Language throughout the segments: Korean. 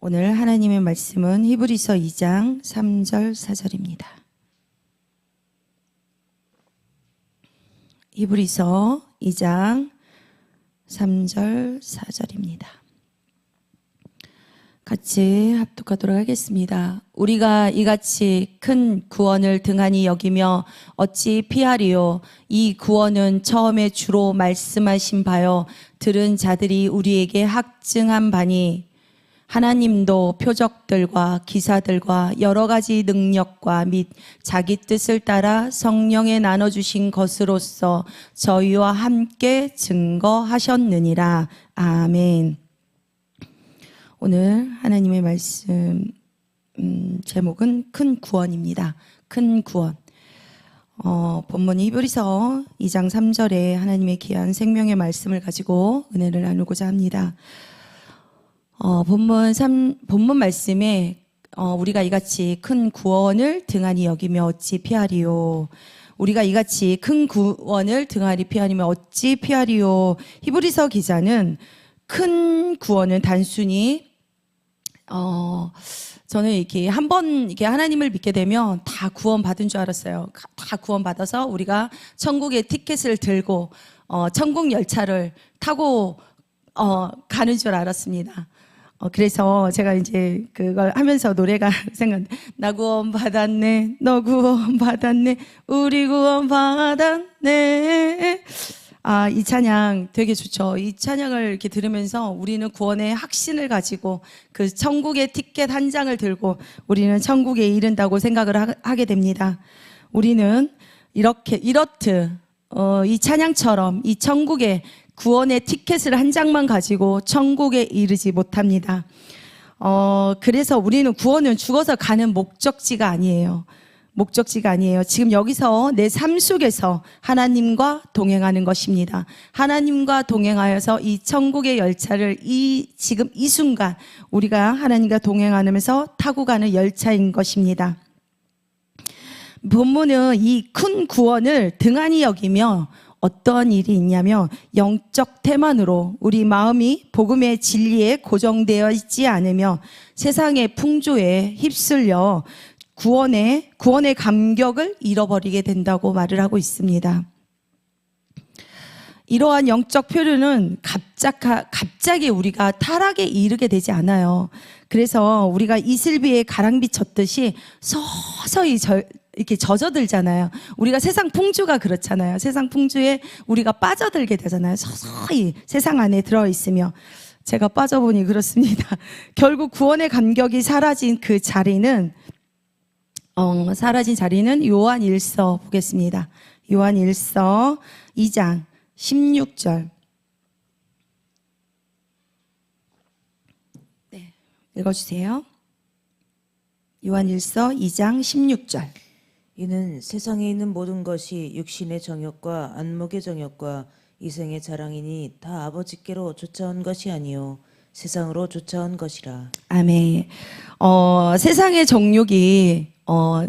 오늘 하나님의 말씀은 히브리서 2장 3절 4절입니다. 히브리서 2장 3절 4절입니다. 같이 합독하도록 하겠습니다. 우리가 이같이 큰 구원을 등한히 여기며 어찌 피하리요? 이 구원은 처음에 주로 말씀하신 바요 들은 자들이 우리에게 확증한 바니 하나님도 표적들과 기사들과 여러 가지 능력과 및 자기 뜻을 따라 성령에 나눠주신 것으로서 저희와 함께 증거하셨느니라. 아멘. 오늘 하나님의 말씀 제목은 큰 구원입니다. 큰 구원. 본문 히브리서 2장 3절에 하나님의 귀한 생명의 말씀을 가지고 은혜를 나누고자 합니다. 본문 말씀에 우리가 이같이 큰 구원을 등한히 여기며 어찌 피하리요? 우리가 이같이 큰 구원을 등한히 피하리며 어찌 피하리요? 히브리서 기자는 큰 구원은 단순히 저는 이렇게 한번 이렇게 하나님을 믿게 되면 다 구원받은 줄 알았어요. 다 구원받아서 우리가 천국의 티켓을 들고 천국 열차를 타고 가는 줄 알았습니다. 그래서 제가 이제 그걸 하면서 노래가 생각나. 나 구원 받았네, 너 구원 받았네, 우리 구원 받았네. 이 찬양 되게 좋죠. 이 찬양을 이렇게 들으면서 우리는 구원의 확신을 가지고 그 천국의 티켓 한 장을 들고 우리는 천국에 이른다고 생각을 하게 됩니다. 우리는 이렇듯 이 찬양처럼 이 천국의 구원의 티켓을 한 장만 가지고 천국에 이르지 못합니다. 그래서 우리는 구원은 죽어서 가는 목적지가 아니에요. 목적지가 아니에요. 지금 여기서 내 삶 속에서 하나님과 동행하는 것입니다. 하나님과 동행하여서 이 천국의 열차를 지금 이 순간 우리가 하나님과 동행하면서 타고 가는 열차인 것입니다. 본문은 이 큰 구원을 등한히 여기며 어떠한 일이 있냐면 영적 태만으로 우리 마음이 복음의 진리에 고정되어 있지 않으며 세상의 풍조에 휩쓸려 구원의 감격을 잃어버리게 된다고 말을 하고 있습니다. 이러한 영적 표류는 갑자기 우리가 타락에 이르게 되지 않아요. 그래서 우리가 이슬비에 가랑비 쳤듯이 서서히 이렇게 젖어들잖아요. 우리가 세상 풍주가 그렇잖아요. 세상 풍주에 우리가 빠져들게 되잖아요. 서서히 세상 안에 들어있으며. 제가 빠져보니 그렇습니다. 결국 구원의 감격이 사라진 그 자리는 요한일서 보겠습니다. 요한일서 2장 16절. 네, 읽어주세요. 요한일서 2장 16절. 이는 세상에 있는 모든 것이 육신의 정욕과 안목의 정욕과 이생의 자랑이니 다 아버지께로 쫓아온 것이 아니요 세상으로 쫓아온 것이라. 아멘. 세상의 정욕이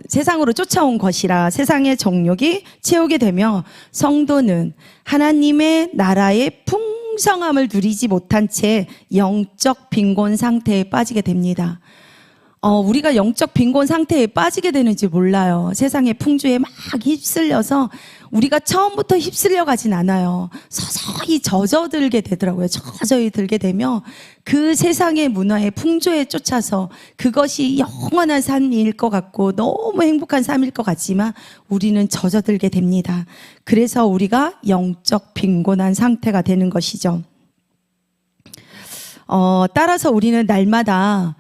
세상으로 쫓아온 것이라. 세상의 정욕이 채우게 되며 성도는 하나님의 나라의 풍성함을 누리지 못한 채 영적 빈곤 상태에 빠지게 됩니다. 우리가 영적 빈곤 상태에 빠지게 되는지 몰라요. 세상의 풍주에 막 휩쓸려서 우리가 처음부터 휩쓸려 가진 않아요. 서서히 젖어들게 되더라고요. 서서히 들게 되며 그 세상의 문화의 풍조에 쫓아서 그것이 영원한 삶일 것 같고 너무 행복한 삶일 것 같지만 우리는 젖어들게 됩니다. 그래서 우리가 영적 빈곤한 상태가 되는 것이죠. 따라서 우리는 날마다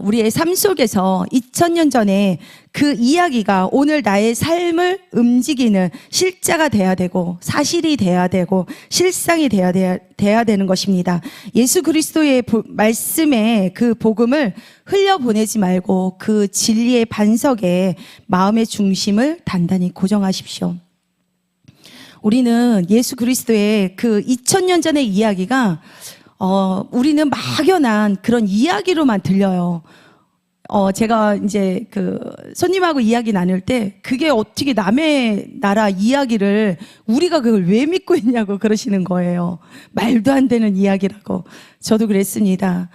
우리의 삶 속에서 2000년 전에 그 이야기가 오늘 나의 삶을 움직이는 실자가 돼야 되고 사실이 돼야 되고 실상이 돼야 되는 것입니다. 예수 그리스도의 말씀에 그 복음을 흘려보내지 말고 그 진리의 반석에 마음의 중심을 단단히 고정하십시오. 우리는 예수 그리스도의 그 2000년 전의 이야기가 우리는 막연한 그런 이야기로만 들려요. 제가 이제 손님하고 이야기 나눌 때 그게 어떻게 남의 나라 이야기를 우리가 그걸 왜 믿고 있냐고 그러시는 거예요. 말도 안 되는 이야기라고. 저도 그랬습니다.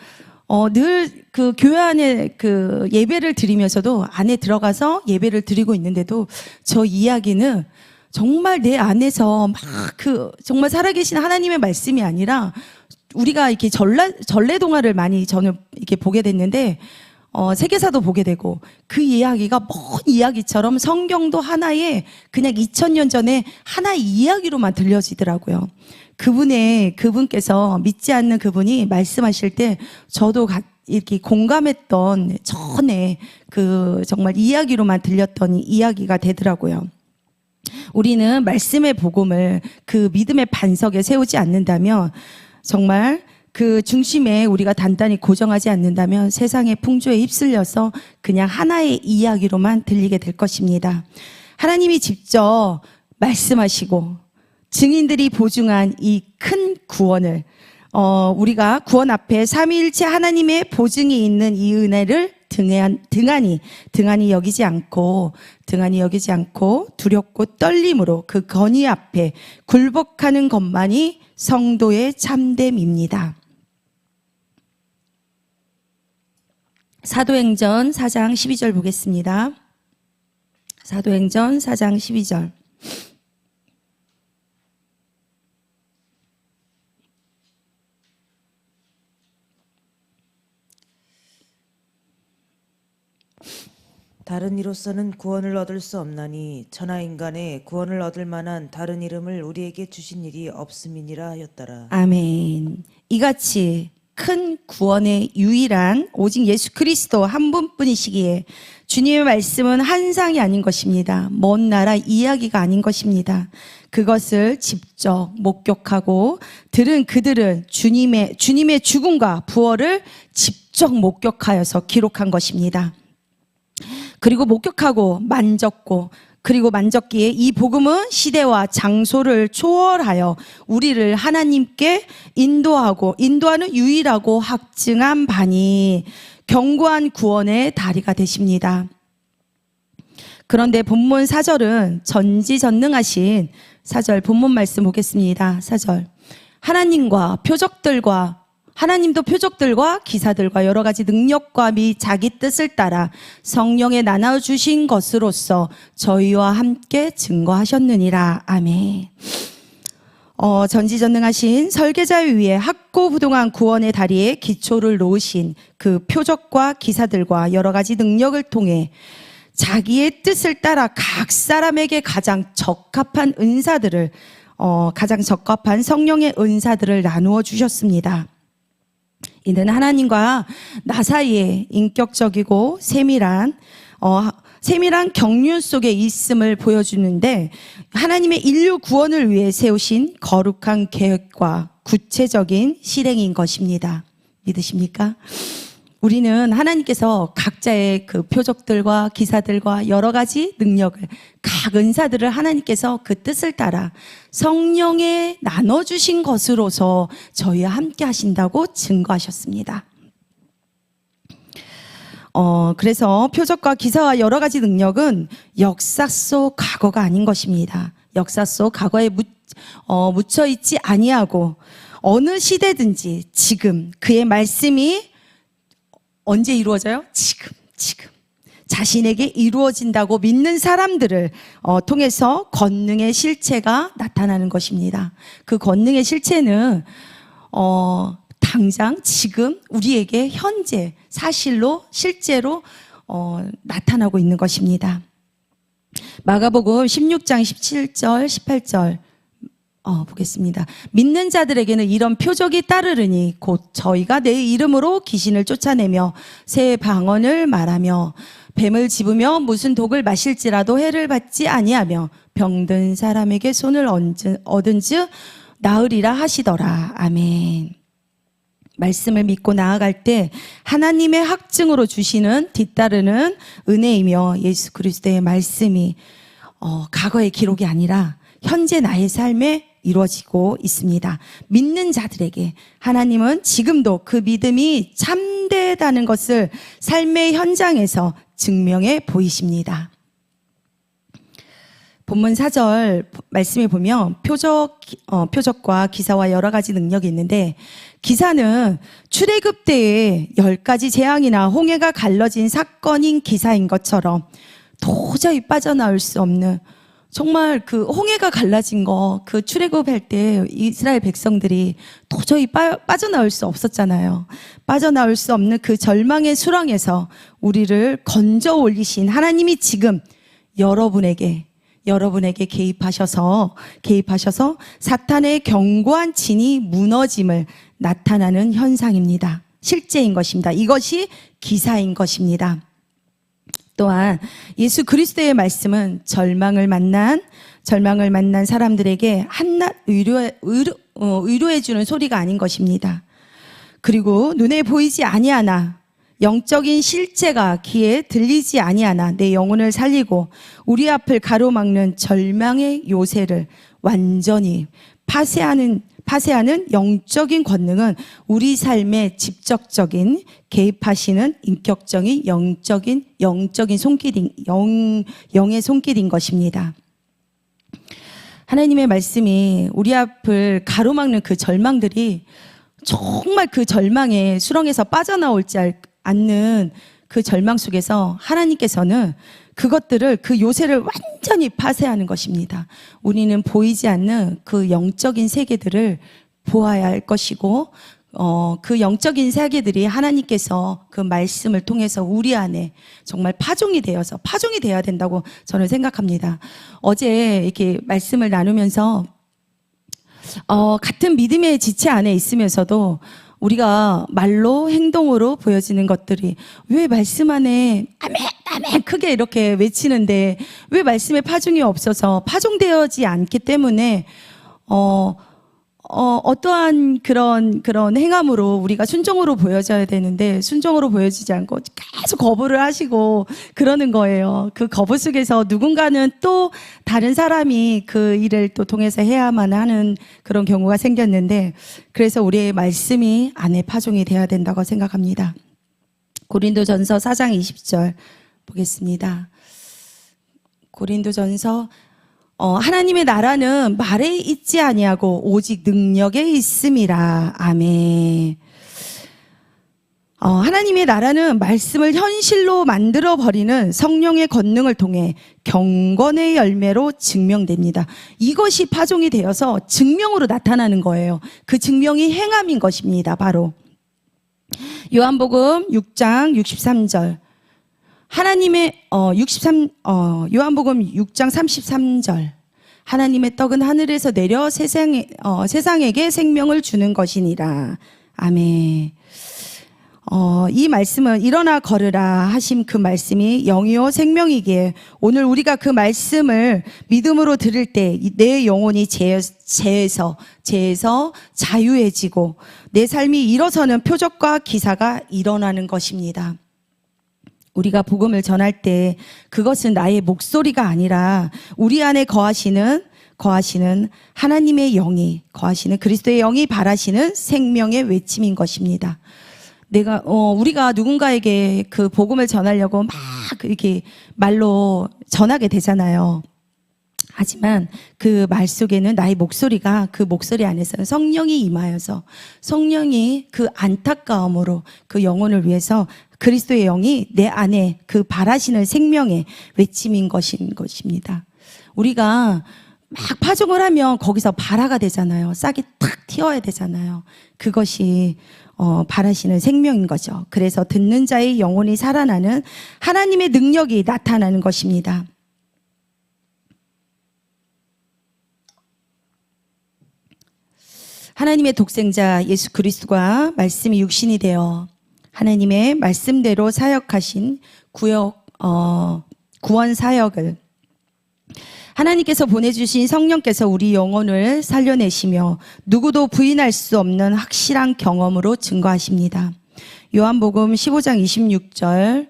늘 그 교회 안에 그 예배를 드리면서도 안에 들어가서 예배를 드리고 있는데도 저 이야기는 정말 내 안에서 막 정말 살아계신 하나님의 말씀이 아니라 우리가 이렇게 전래 동화를 많이 저는 이렇게 보게 됐는데 세계사도 보게 되고 그 이야기가 먼 이야기처럼 성경도 하나의 그냥 2000년 전에 하나의 이야기로만 들려지더라고요. 그분께서 믿지 않는 그분이 말씀하실 때 저도 이렇게 공감했던 전에 그 정말 이야기로만 들렸던 이야기가 되더라고요. 우리는 말씀의 복음을 그 믿음의 반석에 세우지 않는다면 정말 그 중심에 우리가 단단히 고정하지 않는다면 세상의 풍조에 휩쓸려서 그냥 하나의 이야기로만 들리게 될 것입니다. 하나님이 직접 말씀하시고 증인들이 보증한 이 큰 구원을 우리가 구원 앞에 삼위일체 하나님의 보증이 있는 이 은혜를 등한히 여기지 않고 두렵고 떨림으로 그 건의 앞에 굴복하는 것만이 성도의 참됨입니다. 사도행전 4장 12절 보겠습니다. 사도행전 4장 12절. 다른 이로서는 구원을 얻을 수 없나니 천하 인간의 구원을 얻을 만한 다른 이름을 우리에게 주신 일이 없음이니라 하였더라. 아멘. 이같이 큰 구원의 유일한 오직 예수 그리스도 한 분뿐이시기에 주님의 말씀은 한상이 아닌 것입니다. 먼 나라 이야기가 아닌 것입니다. 그것을 직접 목격하고 들은 그들은 주님의 죽음과 부활을 직접 목격하여서 기록한 것입니다. 그리고 목격하고 만졌고 그리고 만졌기에 이 복음은 시대와 장소를 초월하여 우리를 하나님께 인도하는 유일하고 확증한 바니 견고한 구원의 다리가 되십니다. 그런데 본문 4절은 전지전능하신 4절 본문 말씀 보겠습니다. 4절 하나님도 표적들과 기사들과 여러 가지 능력과 및 자기 뜻을 따라 성령에 나눠주신 것으로서 저희와 함께 증거하셨느니라. 아멘. 전지전능하신 설계자의 위에 학고부동한 구원의 다리에 기초를 놓으신 그 표적과 기사들과 여러 가지 능력을 통해 자기의 뜻을 따라 각 사람에게 가장 적합한 성령의 은사들을 나누어 주셨습니다. 이는 하나님과 나 사이에 인격적이고 세밀한 경륜 속에 있음을 보여주는데 하나님의 인류 구원을 위해 세우신 거룩한 계획과 구체적인 실행인 것입니다. 믿으십니까? 우리는 하나님께서 각자의 그 표적들과 기사들과 여러 가지 능력을, 각 은사들을 하나님께서 그 뜻을 따라 성령에 나눠주신 것으로서 저희와 함께 하신다고 증거하셨습니다. 그래서 표적과 기사와 여러 가지 능력은 역사 속 과거가 아닌 것입니다. 역사 속 과거에 묻혀 있지 아니하고 어느 시대든지 지금 그의 말씀이 언제 이루어져요? 지금. 자신에게 이루어진다고 믿는 사람들을 통해서 권능의 실체가 나타나는 것입니다. 그 권능의 실체는 당장 지금 우리에게 현재 사실로 실제로 나타나고 있는 것입니다. 마가복음 16장 17절 18절 보겠습니다. 믿는 자들에게는 이런 표적이 따르르니 곧 저희가 내 이름으로 귀신을 쫓아내며 새 방언을 말하며 뱀을 집으며 무슨 독을 마실지라도 해를 받지 아니하며 병든 사람에게 손을 얻은즉 나으리라 하시더라. 아멘. 말씀을 믿고 나아갈 때 하나님의 확증으로 주시는 뒤따르는 은혜이며 예수 그리스도의 말씀이 과거의 기록이 아니라 현재 나의 삶에 이루어지고 있습니다. 믿는 자들에게 하나님은 지금도 그 믿음이 참되다는 것을 삶의 현장에서 증명해 보이십니다. 본문 4절 말씀에 보면 표적과 기사와 여러 가지 능력이 있는데, 기사는 출애굽 때에 10가지 재앙이나 홍해가 갈라진 사건인 기사인 것처럼 도저히 빠져나올 수 없는, 정말 그 홍해가 갈라진 거, 그 출애굽할 때 이스라엘 백성들이 도저히 빠져나올 수 없었잖아요. 빠져나올 수 없는 그 절망의 수렁에서 우리를 건져 올리신 하나님이 지금 여러분에게 개입하셔서 사탄의 견고한 진이 무너짐을 나타나는 현상입니다. 실제인 것입니다. 이것이 기사인 것입니다. 또한 예수 그리스도의 말씀은 절망을 만난 사람들에게 한낱 위로해 주는 소리가 아닌 것입니다. 그리고 눈에 보이지 아니하나 영적인 실제가 귀에 들리지 아니하나 내 영혼을 살리고 우리 앞을 가로막는 절망의 요새를 완전히 파쇄하는 영적인 권능은 우리 삶에 직접적인 개입하시는 인격적인 영적인 영의 손길인 것입니다. 하나님의 말씀이 우리 앞을 가로막는 그 절망들이 정말 그 절망의 수렁에서 빠져나올지 않는 그 절망 속에서 하나님께서는 그것들을, 그 요새를 완전히 파쇄하는 것입니다. 우리는 보이지 않는 그 영적인 세계들을 보아야 할 것이고, 그 영적인 세계들이 하나님께서 그 말씀을 통해서 우리 안에 정말 파종이 돼야 된다고 저는 생각합니다. 어제 이렇게 말씀을 나누면서 같은 믿음의 지체 안에 있으면서도 우리가 말로 행동으로 보여지는 것들이 왜 말씀 안에 아멘 크게 이렇게 외치는데 왜 말씀에 파종이 없어서, 파종되어지 않기 때문에 어떠한 그런 행함으로 우리가 순종으로 보여져야 되는데 순종으로 보여지지 않고 계속 거부를 하시고 그러는 거예요. 그 거부 속에서 누군가는 또 다른 사람이 그 일을 또 통해서 해야만 하는 그런 경우가 생겼는데, 그래서 우리의 말씀이 안에 파종이 돼야 된다고 생각합니다. 고린도전서 4장 20절 보겠습니다. 고린도전서 하나님의 나라는 말에 있지 아니하고 오직 능력에 있음이라. 아멘. 하나님의 나라는 말씀을 현실로 만들어버리는 성령의 권능을 통해 경건의 열매로 증명됩니다. 이것이 파종이 되어서 증명으로 나타나는 거예요. 그 증명이 행함인 것입니다. 바로 요한복음 6장 63절. 요한복음 6장 33절. 하나님의 떡은 하늘에서 내려 세상에게 생명을 주는 것이니라. 아멘. 이 말씀은 일어나 걸으라 하심, 그 말씀이 영이요 생명이기에 오늘 우리가 그 말씀을 믿음으로 들을 때 내 영혼이 죄에서 자유해지고 내 삶이 일어서는 표적과 기사가 일어나는 것입니다. 우리가 복음을 전할 때 그것은 나의 목소리가 아니라 우리 안에 거하시는 하나님의 영이, 거하시는 그리스도의 영이 바라시는 생명의 외침인 것입니다. 우리가 누군가에게 그 복음을 전하려고 막 이렇게 말로 전하게 되잖아요. 하지만 그 말 속에는 나의 목소리가, 그 목소리 안에서는 성령이 임하여서 성령이 그 안타까움으로 그 영혼을 위해서 그리스도의 영이 내 안에 그 바라시는 생명의 외침인 것입니다. 우리가 막 파종을 하면 거기서 발화가 되잖아요. 싹이 탁 튀어야 되잖아요. 그것이 바라시는 생명인 거죠. 그래서 듣는 자의 영혼이 살아나는 하나님의 능력이 나타나는 것입니다. 하나님의 독생자 예수 그리스도가 말씀이 육신이 되어 하나님의 말씀대로 사역하신 구원 사역을 하나님께서 보내주신 성령께서 우리 영혼을 살려내시며 누구도 부인할 수 없는 확실한 경험으로 증거하십니다. 요한복음 15장 26절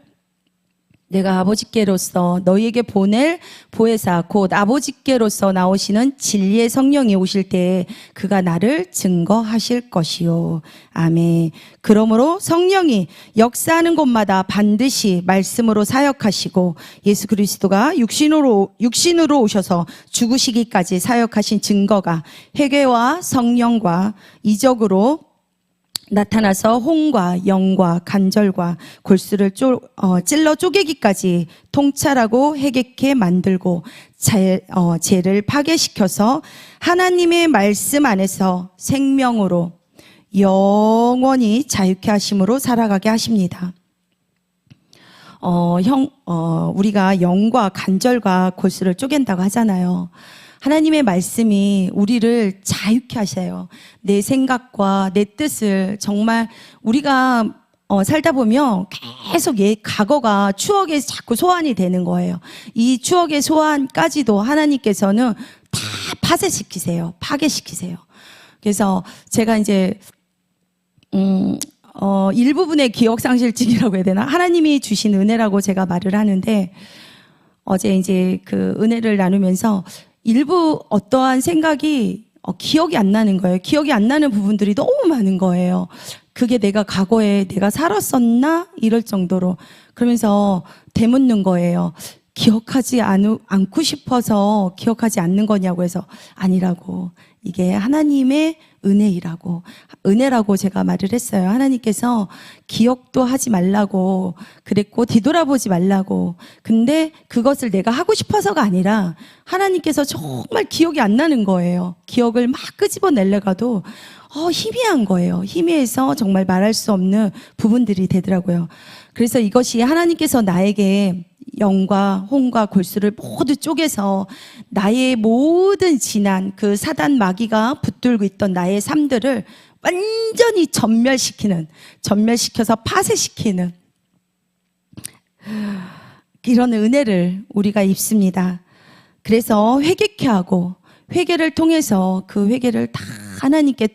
내가 아버지께로서 너희에게 보낼 보혜사 곧 아버지께로서 나오시는 진리의 성령이 오실 때에 그가 나를 증거하실 것이요. 아멘. 그러므로 성령이 역사하는 곳마다 반드시 말씀으로 사역하시고 예수 그리스도가 육신으로 오셔서 죽으시기까지 사역하신 증거가 회개와 성령과 이적으로 나타나서 혼과 영과 간절과 골수를 찔러 쪼개기까지 통찰하고 해객해 만들고 죄를 파괴시켜서 하나님의 말씀 안에서 생명으로 영원히 자유케 하심으로 살아가게 하십니다. 우리가 영과 간절과 골수를 쪼갠다고 하잖아요. 하나님의 말씀이 우리를 자유케 하셔요. 내 생각과 내 뜻을 정말 우리가 살다 보면 계속 과거가 추억에 자꾸 소환이 되는 거예요. 이 추억의 소환까지도 하나님께서는 다 파괴시키세요. 그래서 제가 이제 일부분의 기억상실증이라고 해야 되나? 하나님이 주신 은혜라고 제가 말을 하는데 어제 이제 그 은혜를 나누면서 일부 어떠한 생각이 기억이 안 나는 거예요. 기억이 안 나는 부분들이 너무 많은 거예요. 그게 내가 과거에 내가 살았었나? 이럴 정도로. 그러면서 되묻는 거예요. 기억하지 않고 싶어서 기억하지 않는 거냐고 해서 아니라고. 이게 하나님의 은혜라고 제가 말을 했어요. 하나님께서 기억도 하지 말라고 그랬고 뒤돌아보지 말라고. 근데 그것을 내가 하고 싶어서가 아니라 하나님께서 정말 기억이 안 나는 거예요. 기억을 막 끄집어내려가도 희미한 거예요. 희미해서 정말 말할 수 없는 부분들이 되더라고요. 그래서 이것이 하나님께서 나에게 영과 혼과 골수를 모두 쪼개서 나의 모든 지난 그 사단 마귀가 붙들고 있던 나의 삶들을 완전히 전멸시켜서 파쇄시키는 이런 은혜를 우리가 입습니다. 그래서 회개케 하고 회개를 통해서 그 회개를 다 하나님께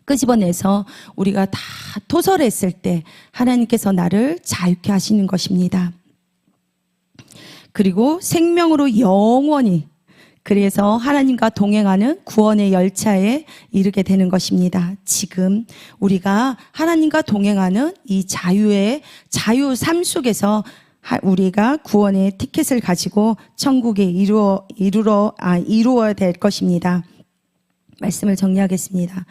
끄집어내서 우리가 다 토설했을 때 하나님께서 나를 자유케 하시는 것입니다. 그리고 생명으로 영원히 그래서 하나님과 동행하는 구원의 열차에 이르게 되는 것입니다. 지금 우리가 하나님과 동행하는 이 자유 삶 속에서 우리가 구원의 티켓을 가지고 천국에 이루어야 될 것입니다. 말씀을 정리하겠습니다.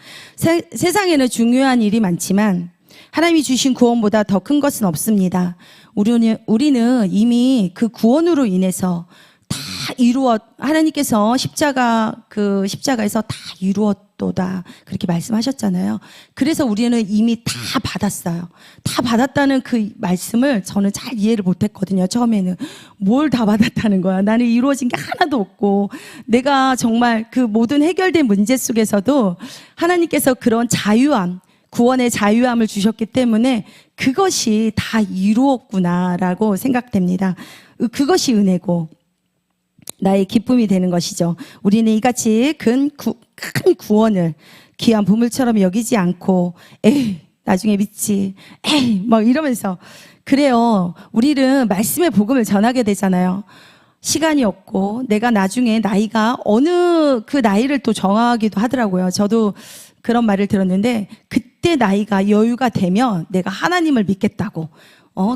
세상에는 중요한 일이 많지만 하나님이 주신 구원보다 더 큰 것은 없습니다. 우리는 이미 그 구원으로 인해서 다 하나님께서 십자가에서 다 이루었도다. 그렇게 말씀하셨잖아요. 그래서 우리는 이미 다 받았어요. 다 받았다는 그 말씀을 저는 잘 이해를 못 했거든요. 처음에는. 뭘 다 받았다는 거야. 나는 이루어진 게 하나도 없고, 내가 정말 그 모든 해결된 문제 속에서도 하나님께서 그런 구원의 자유함을 주셨기 때문에 그것이 다 이루었구나라고 생각됩니다. 그것이 은혜고 나의 기쁨이 되는 것이죠. 우리는 이같이 큰 구원을 귀한 보물처럼 여기지 않고 나중에 믿지 막 이러면서 그래요. 우리는 말씀의 복음을 전하게 되잖아요. 시간이 없고 내가 나중에 나이가 어느 그 나이를 또 정하기도 하더라고요. 저도 그런 말을 들었는데 그때 나이가 여유가 되면 내가 하나님을 믿겠다고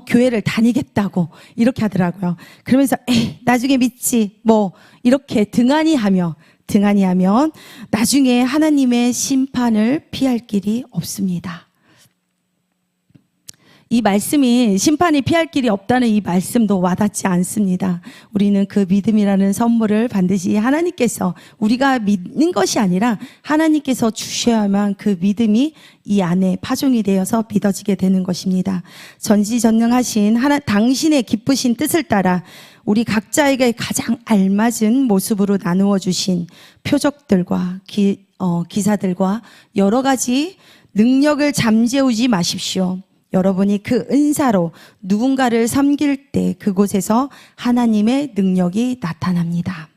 교회를 다니겠다고 이렇게 하더라고요. 그러면서 나중에 믿지 뭐 이렇게 등한히 하면 나중에 하나님의 심판을 피할 길이 없습니다. 이 말씀이 심판이 피할 길이 없다는 이 말씀도 와닿지 않습니다. 우리는 그 믿음이라는 선물을 반드시 하나님께서 우리가 믿는 것이 아니라 하나님께서 주셔야만 그 믿음이 이 안에 파종이 되어서 믿어지게 되는 것입니다. 전지전능하신 당신의 기쁘신 뜻을 따라 우리 각자에게 가장 알맞은 모습으로 나누어 주신 표적들과 기사들과 여러 가지 능력을 잠재우지 마십시오. 여러분이 그 은사로 누군가를 섬길 때 그곳에서 하나님의 능력이 나타납니다.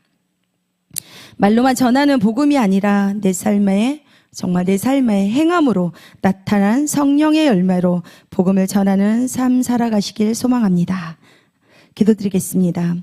말로만 전하는 복음이 아니라 내 삶에 정말 내 삶의 행함으로 나타난 성령의 열매로 복음을 전하는 삶 살아가시길 소망합니다. 기도드리겠습니다.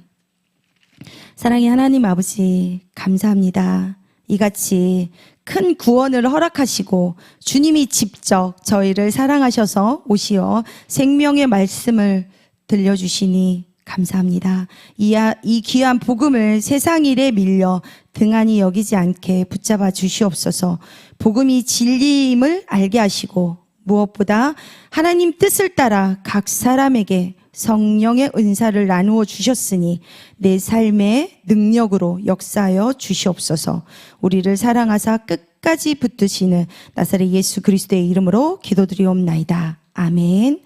사랑의 하나님 아버지, 감사합니다. 이같이 큰 구원을 허락하시고 주님이 직접 저희를 사랑하셔서 오시어 생명의 말씀을 들려주시니 감사합니다. 이 귀한 복음을 세상 일에 밀려 등한히 여기지 않게 붙잡아 주시옵소서. 복음이 진리임을 알게 하시고 무엇보다 하나님 뜻을 따라 각 사람에게 성령의 은사를 나누어 주셨으니 내 삶의 능력으로 역사하여 주시옵소서. 우리를 사랑하사 끝까지 붙드시는 나사렛 예수 그리스도의 이름으로 기도드리옵나이다. 아멘.